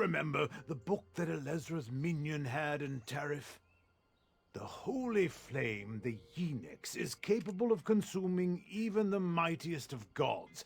remember the book that Elezra's minion had in Tarif? The holy flame, the Yenix, is capable of consuming even the mightiest of gods.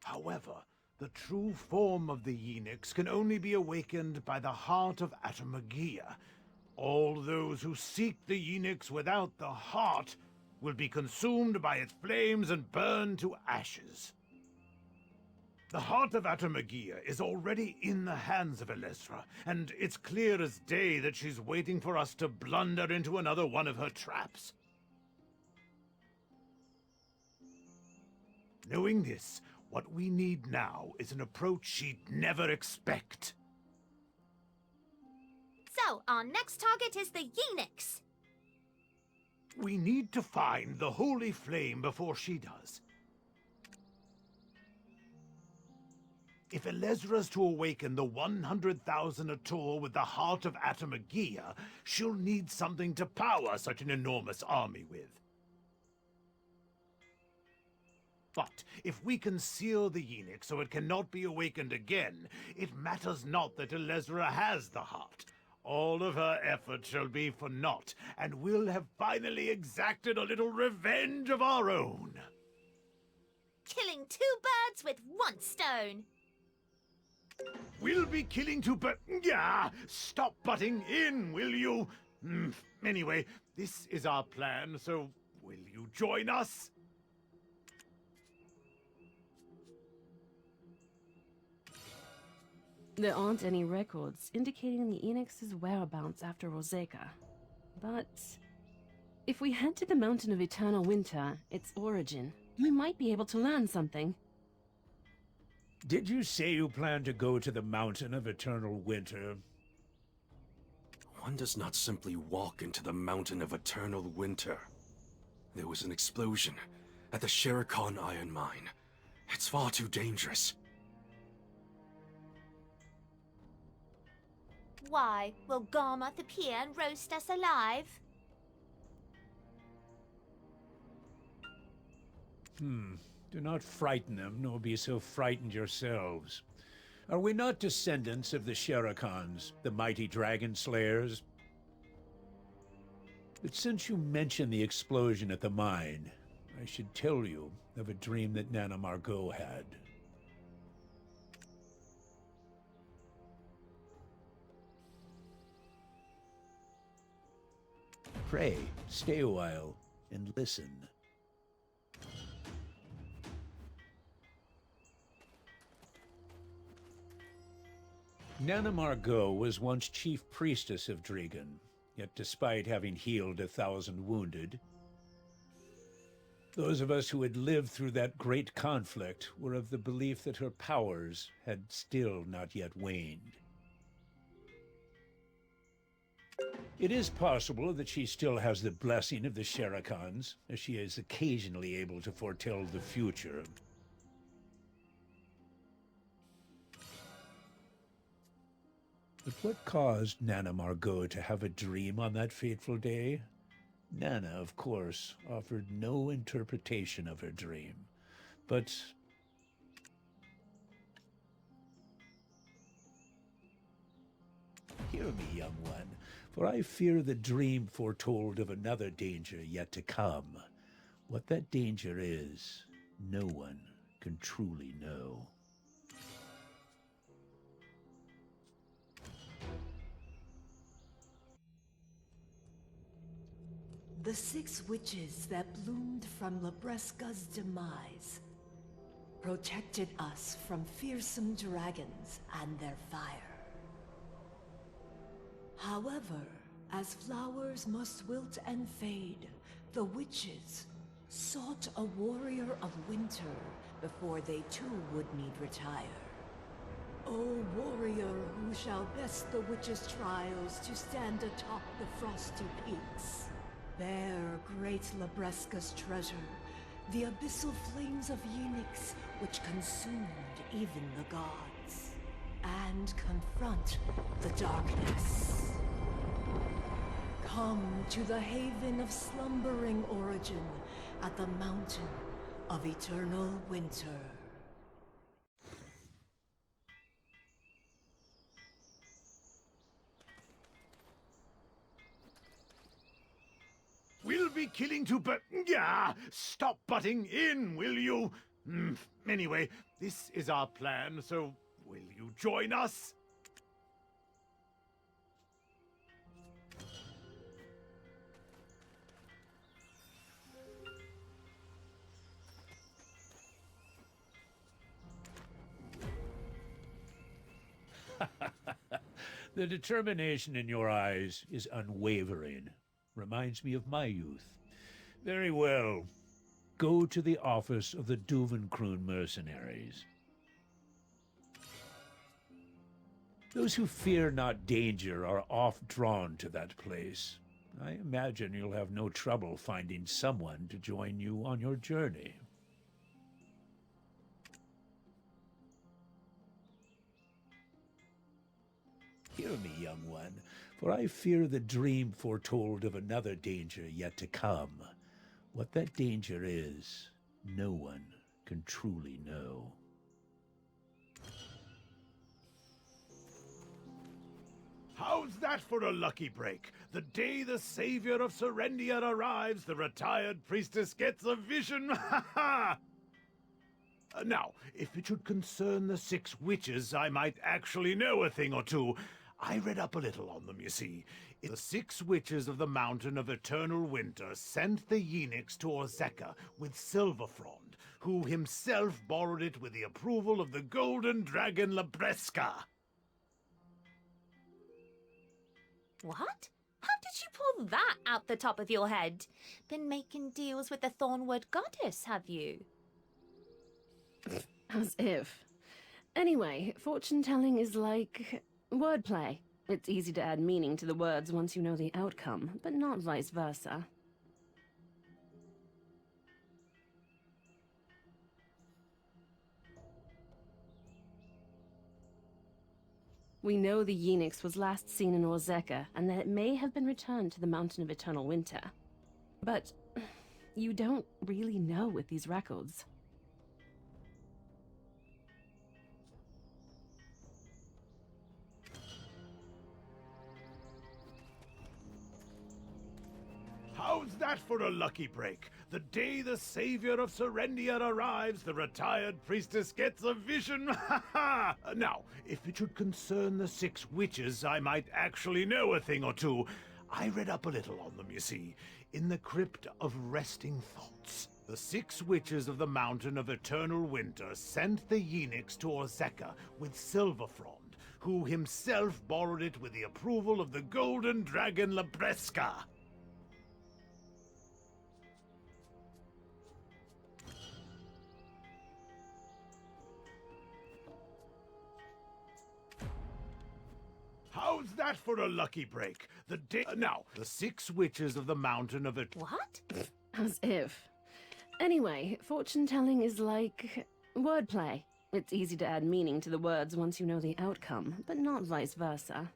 However, the true form of the Yenix can only be awakened by the heart of Atamagia. All those who seek the Yenix without the heart will be consumed by its flames and burned to ashes. The heart of Atamagia is already in the hands of Elezra, and it's clear as day that she's waiting for us to blunder into another one of her traps. Knowing this, what we need now is an approach she'd never expect. So, our next target is the Yenix. We need to find the holy flame before she does. If Elezra's to awaken the 100,000 Ator with the heart of Atamagia, she'll need something to power such an enormous army with. But if we can seal the Yenix so it cannot be awakened again, it matters not that Elezra has the heart. All of her effort shall be for naught, and we'll have finally exacted a little revenge of our own. Killing 2 birds with 1 stone. We'll be killing 2 birds. Yeah, stop butting in, will you? Anyway, this is our plan, so will you join us? There aren't any records indicating the Enix's whereabouts after Roseka. But if we head to the Mountain of Eternal Winter, its origin, we might be able to learn something. Did you say you plan to go to the Mountain of Eternal Winter? One does not simply walk into the Mountain of Eternal Winter. There was an explosion at the Sherikon iron mine. It's far too dangerous. Why, will Garmoth appear and roast us alive? Do not frighten them, nor be so frightened yourselves. Are we not descendants of the Sherikons, the mighty dragon slayers? But since you mention the explosion at the mine, I should tell you of a dream that Nana Margot had. Pray, stay a while, and listen. Nana Margot was once chief priestess of Dregan, yet despite having healed 1,000 wounded, those of us who had lived through that great conflict were of the belief that her powers had still not yet waned. It is possible that she still has the blessing of the Sherikons, as she is occasionally able to foretell the future. But what caused Nana Margot to have a dream on that fateful day? Nana, of course, offered no interpretation of her dream, but hear me, young one, for I fear the dream foretold of another danger yet to come. What that danger is, no one can truly know. The 6 witches that bloomed from Labreska's demise protected us from fearsome dragons and their fire. However, as flowers must wilt and fade, the witches sought a warrior of winter before they too would need retire. O warrior who shall best the witches' trials to stand atop the frosty peaks. Bear great Labreska's treasure, the abyssal flames of Yenix which consumed even the gods, and confront the darkness. Come to the haven of slumbering origin at the Mountain of Eternal Winter. killing two but stop butting in, will you? Anyway, this is our plan, so will you join us? The determination in your eyes is unwavering. Reminds me of my youth. Very well. Go to the office of the Duvenkroon mercenaries. Those who fear not danger are oft drawn to that place. I imagine you'll have no trouble finding someone to join you on your journey. Hear me, young one, for I fear the dream foretold of another danger yet to come. What that danger is, no one can truly know. How's that for a lucky break? The day the savior of Serendia arrives, the retired priestess gets a vision. Ha ha! Now, if it should concern the 6 witches, I might actually know a thing or two. I read up a little on them, you see. The 6 witches of the Mountain of Eternal Winter sent the Yenix to Orzeka with Silverfrond, who himself borrowed it with the approval of the Golden Dragon Labreska. What? How did you pull that out the top of your head? Been making deals with the Thornwood goddess, have you? As if. Anyway, fortune-telling is like wordplay. It's easy to add meaning to the words once you know the outcome, but not vice versa. We know the Yenix was last seen in Orzeka, and that it may have been returned to the Mountain of Eternal Winter. But you don't really know with these records. How's that for a lucky break? The day the savior of Serendia arrives, the retired priestess gets a vision. Ha ha! Now, if it should concern the 6 witches, I might actually know a thing or two. I read up a little on them, you see, in the Crypt of Resting Thoughts. The 6 witches of the Mountain of Eternal Winter sent the Yenix to Orzeka with Silverfrond, who himself borrowed it with the approval of the Golden Dragon Labreska. How's that for a lucky break? The day now, the 6 witches of the Mountain of it. What? As if. Anyway, fortune-telling is like wordplay. It's easy to add meaning to the words once you know the outcome, but not vice versa.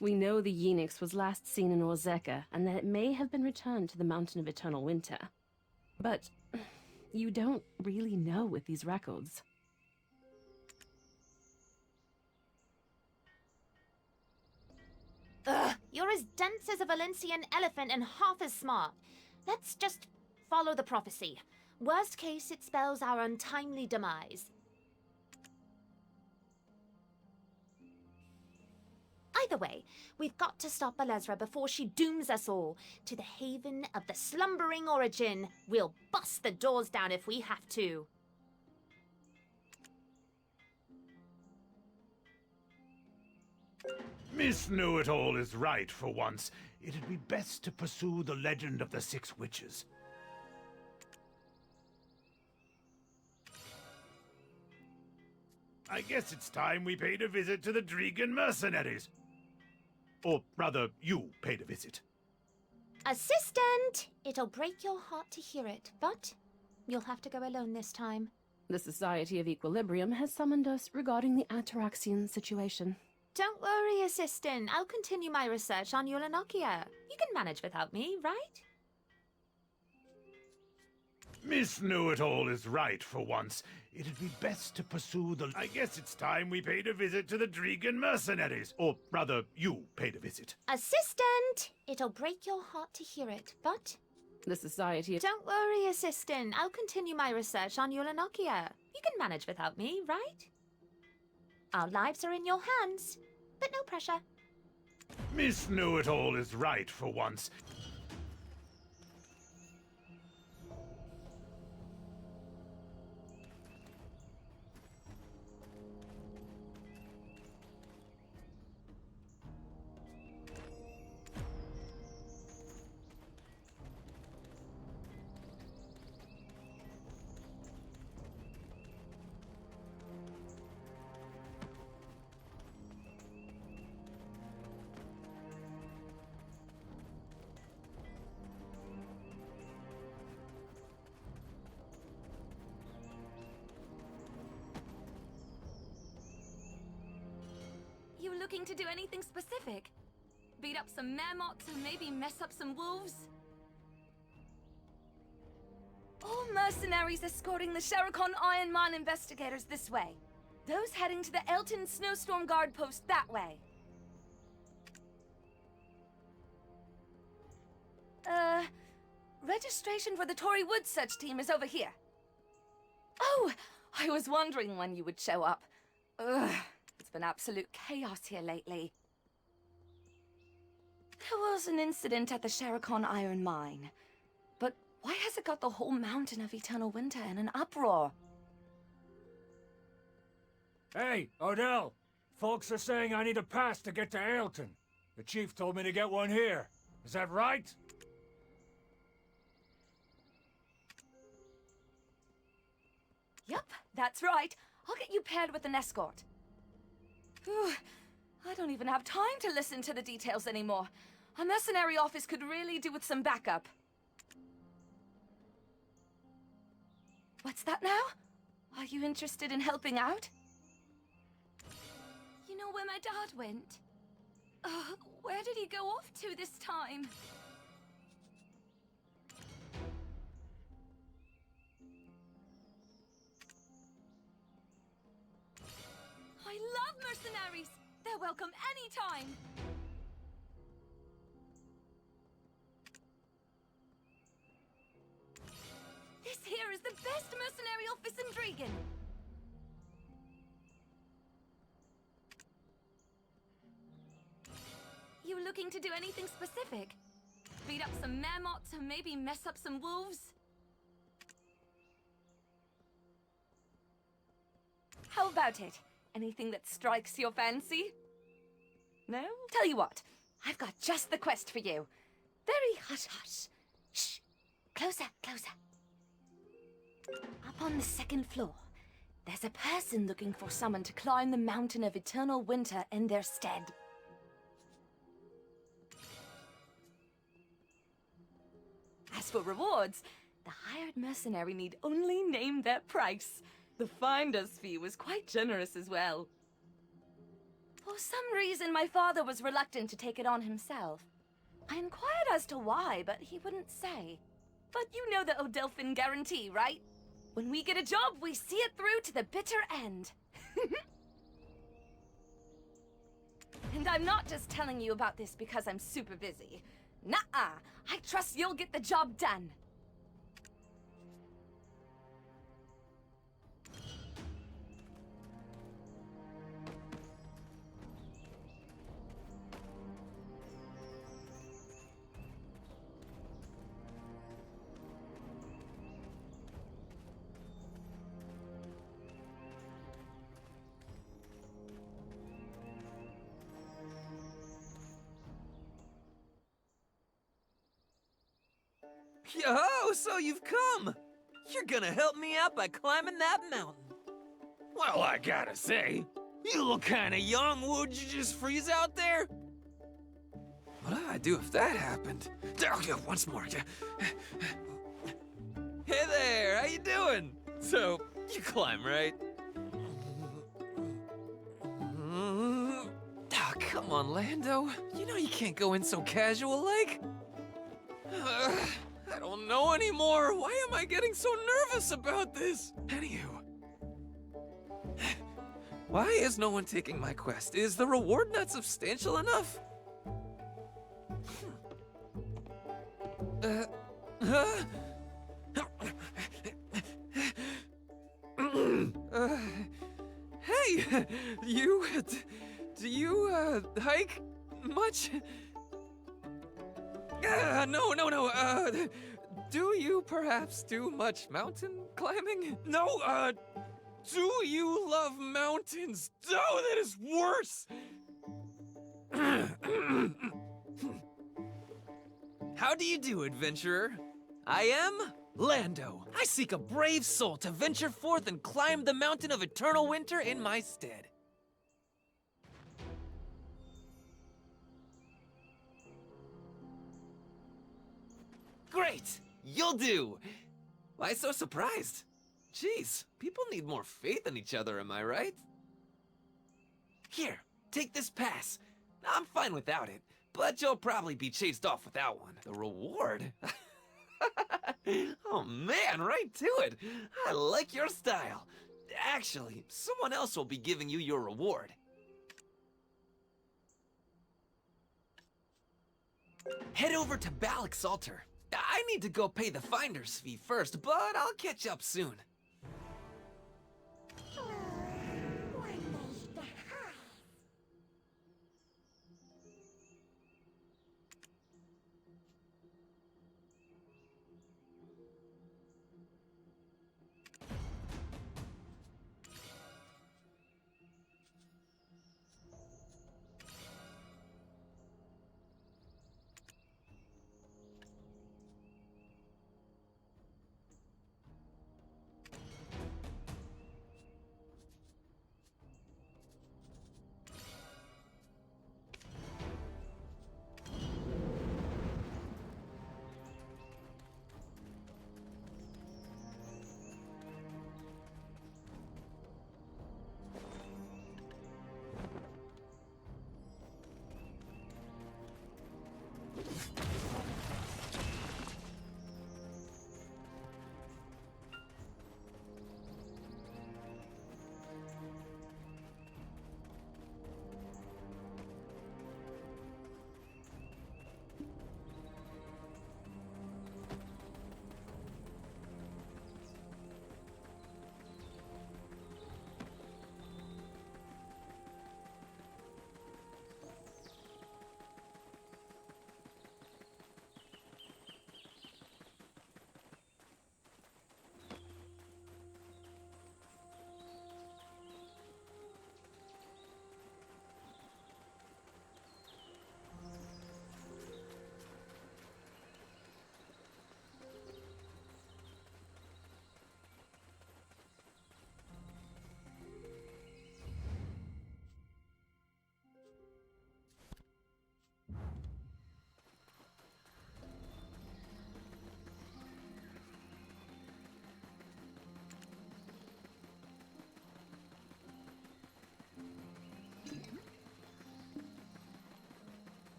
We know the Yenix was last seen in Orzeka, and that it may have been returned to the Mountain of Eternal Winter. But you don't really know with these records. Ugh, you're as dense as a Valencian elephant and half as smart. Let's just follow the prophecy. Worst case, it spells our untimely demise. Either way, we've got to stop Alezra before she dooms us all to the haven of the slumbering origin. We'll bust the doors down if we have to. Miss Know-It-All is right for once. It'd be best to pursue the legend of the 6 witches. I guess it's time we paid a visit to the Dregan mercenaries. Or rather, you paid a visit. Assistant! It'll break your heart to hear it, but you'll have to go alone this time. The Society of Equilibrium has summoned us regarding the Ataraxian situation. Don't worry, Assistant. I'll continue my research on Eulanokia. You can manage without me, right? Miss Know-It-All is right for once. It'd be best to pursue the... I guess it's time we paid a visit to the Dregan mercenaries. Or rather, you paid a visit. Assistant! It'll break your heart to hear it, but The Society of... Don't worry, assistant. I'll continue my research on Yulanokia. You can manage without me, right? Our lives are in your hands, but no pressure. Miss Know-It-All is right for once. You looking to do anything specific? Beat up some marmots and maybe mess up some wolves? All mercenaries escorting the Sherikon Iron Mine investigators this way. Those heading to the Elton Snowstorm Guard post that way. Registration for the Tory Woods search team is over here. Oh, I was wondering when you would show up. Ugh. It's been absolute chaos here lately. There was an incident at the Sherikon Iron Mine. But why has it got the whole mountain of Eternal Winter in an uproar? Hey, Odell! Folks are saying I need a pass to get to Ailton. The chief told me to get one here. Is that right? Yep, that's right. I'll get you paired with an escort. Whew, I don't even have time to listen to the details anymore. A mercenary office could really do with some backup. What's that now? Are you interested in helping out? You know where my dad went? Where did he go off to this time? I love mercenaries! They're welcome anytime! This here is the best mercenary office in Dragon! You looking to do anything specific? Beat up some marmots and maybe mess up some wolves? How about it? Anything that strikes your fancy? No? Tell you what, I've got just the quest for you. Very hush-hush. Shh. Closer, closer. Up on the second floor, there's a person looking for someone to climb the mountain of Eternal Winter in their stead. As for rewards, the hired mercenary need only name their price. The finder's fee was quite generous as well. For some reason, my father was reluctant to take it on himself. I inquired as to why, but he wouldn't say. But you know the Odelphin guarantee, right? When we get a job, we see it through to the bitter end. And I'm not just telling you about this because I'm super busy. Nuh-uh. I trust you'll get the job done. Yo, so you've come! You're gonna help me out by climbing that mountain. Well, I gotta say, you look kinda young. Would you just freeze out there? What do I do if that happened? Okay, once more. Hey there, how you doing? So, you climb, right? Oh, come on, Lando. You know you can't go in so casual-like. I don't know anymore. Why am I getting so nervous about this? Anywho. Why is no one taking my quest? Is the reward not substantial enough? Hey, do you hike much? No. Do you perhaps do much mountain climbing? No, do you love mountains? Oh, that is worse! How do you do, adventurer? I am Lando. I seek a brave soul to venture forth and climb the mountain of eternal winter in my stead. Great! You'll do! Why so surprised? Jeez, people need more faith in each other, am I right? Here, take this pass. I'm fine without it, but you'll probably be chased off without one. The reward? Oh man, right to it. I like your style. Actually, someone else will be giving you your reward. Head over to Balak's altar. I need to go pay the finder's fee first, but I'll catch up soon.